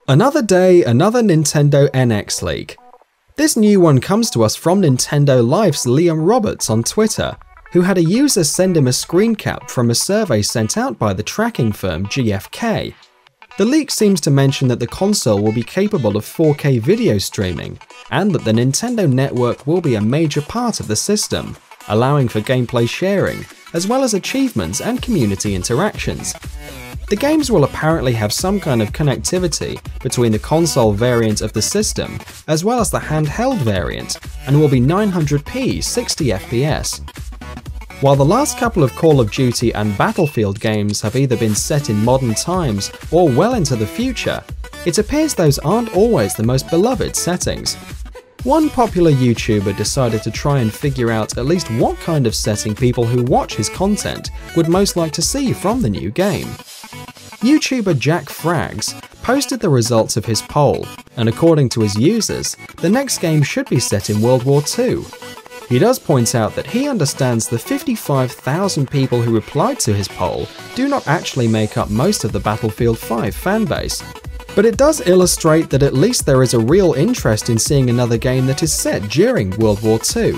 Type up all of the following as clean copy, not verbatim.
Another day, another Nintendo NX leak. This new one comes to us from Nintendo Life's Liam Roberts on Twitter, who had a user send him a screen cap from a survey sent out by the tracking firm GfK. The leak seems to mention that the console will be capable of 4K video streaming, and that the Nintendo Network will be a major part of the system, allowing for gameplay sharing, as well as achievements and community interactions. The games will apparently have some kind of connectivity between the console variant of the system as well as the handheld variant, and will be 900p 60 FPS. While the last couple of Call of Duty and Battlefield games have either been set in modern times or well into the future, it appears those aren't always the most beloved settings. One popular YouTuber decided to try and figure out at least what kind of setting people who watch his content would most like to see from the new game. YouTuber Jack Frags posted the results of his poll, and according to his users, the next game should be set in World War II. He does point out that he understands the 55,000 people who replied to his poll do not actually make up most of the Battlefield 5 fanbase. But it does illustrate that at least there is a real interest in seeing another game that is set during World War II.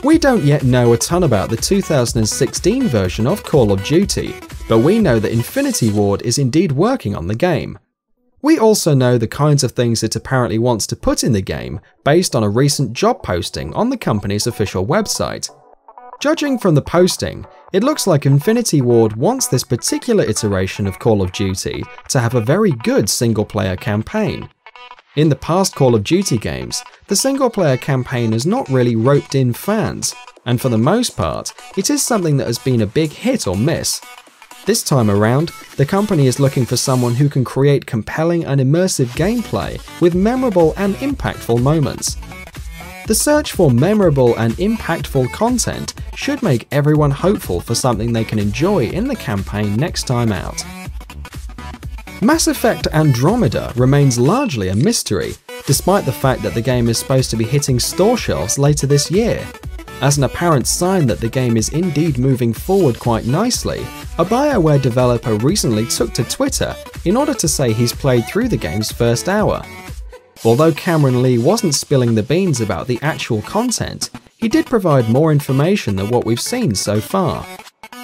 We don't yet know a ton about the 2016 version of Call of Duty, but we know that Infinity Ward is indeed working on the game. We also know the kinds of things it apparently wants to put in the game based on a recent job posting on the company's official website. Judging from the posting, it looks like Infinity Ward wants this particular iteration of Call of Duty to have a very good single-player campaign. In the past Call of Duty games, the single-player campaign has not really roped in fans, and for the most part, it is something that has been a big hit or miss. This time around, the company is looking for someone who can create compelling and immersive gameplay with memorable and impactful moments. The search for memorable and impactful content should make everyone hopeful for something they can enjoy in the campaign next time out. Mass Effect Andromeda remains largely a mystery, despite the fact that the game is supposed to be hitting store shelves later this year. As an apparent sign that the game is indeed moving forward quite nicely, a BioWare developer recently took to Twitter in order to say he's played through the game's first hour. Although Cameron Lee wasn't spilling the beans about the actual content, he did provide more information than what we've seen so far.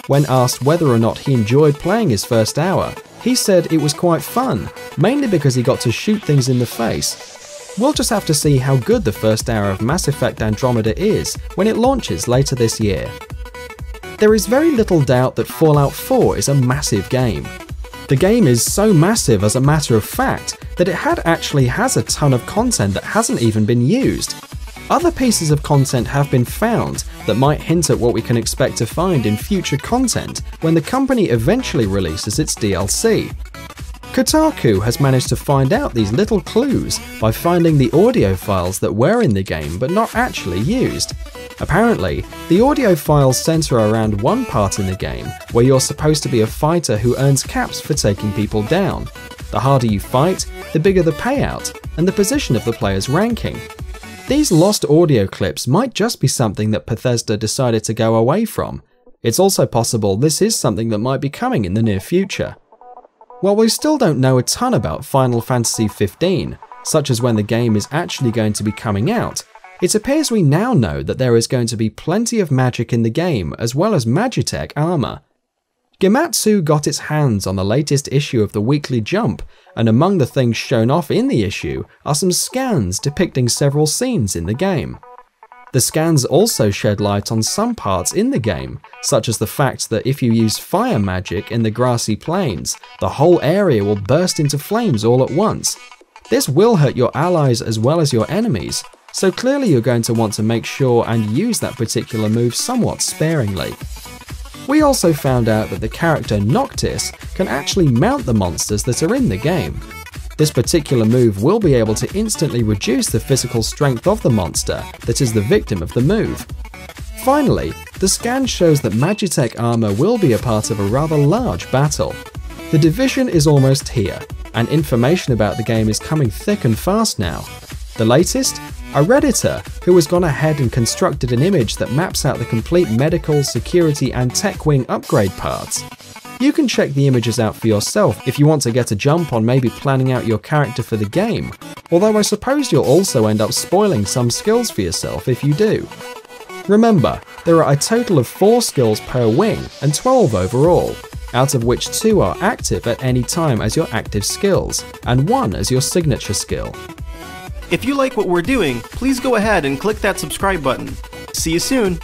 When asked whether or not he enjoyed playing his first hour, he said it was quite fun, mainly because he got to shoot things in the face. We'll just have to see how good the first hour of Mass Effect Andromeda is when it launches later this year. There is very little doubt that Fallout 4 is a massive game. The game is so massive as a matter of fact that it actually has a ton of content that hasn't even been used. Other pieces of content have been found that might hint at what we can expect to find in future content when the company eventually releases its DLC. Kotaku has managed to find out these little clues by finding the audio files that were in the game but not actually used. Apparently, the audio files center around one part in the game where you're supposed to be a fighter who earns caps for taking people down. The harder you fight, the bigger the payout, and the position of the player's ranking. These lost audio clips might just be something that Bethesda decided to go away from. It's also possible this is something that might be coming in the near future. While we still don't know a ton about Final Fantasy XV, such as when the game is actually going to be coming out, it appears we now know that there is going to be plenty of magic in the game as well as Magitech armor. Gematsu got its hands on the latest issue of the Weekly Jump, and among the things shown off in the issue are some scans depicting several scenes in the game. The scans also shed light on some parts in the game, such as the fact that if you use fire magic in the grassy plains, the whole area will burst into flames all at once. This will hurt your allies as well as your enemies, so clearly you're going to want to make sure and use that particular move somewhat sparingly. We also found out that the character Noctis can actually mount the monsters that are in the game. This particular move will be able to instantly reduce the physical strength of the monster that is the victim of the move. Finally, the scan shows that Magitech armor will be a part of a rather large battle. The Division is almost here, and information about the game is coming thick and fast now. The latest? A Redditor who has gone ahead and constructed an image that maps out the complete medical, security and tech wing upgrade parts. You can check the images out for yourself if you want to get a jump on maybe planning out your character for the game, although I suppose you'll also end up spoiling some skills for yourself if you do. Remember, there are a total of 4 skills per wing and 12 overall, out of which 2 are active at any time as your active skills, and 1 as your signature skill. If you like what we're doing, please go ahead and click that subscribe button. See you soon!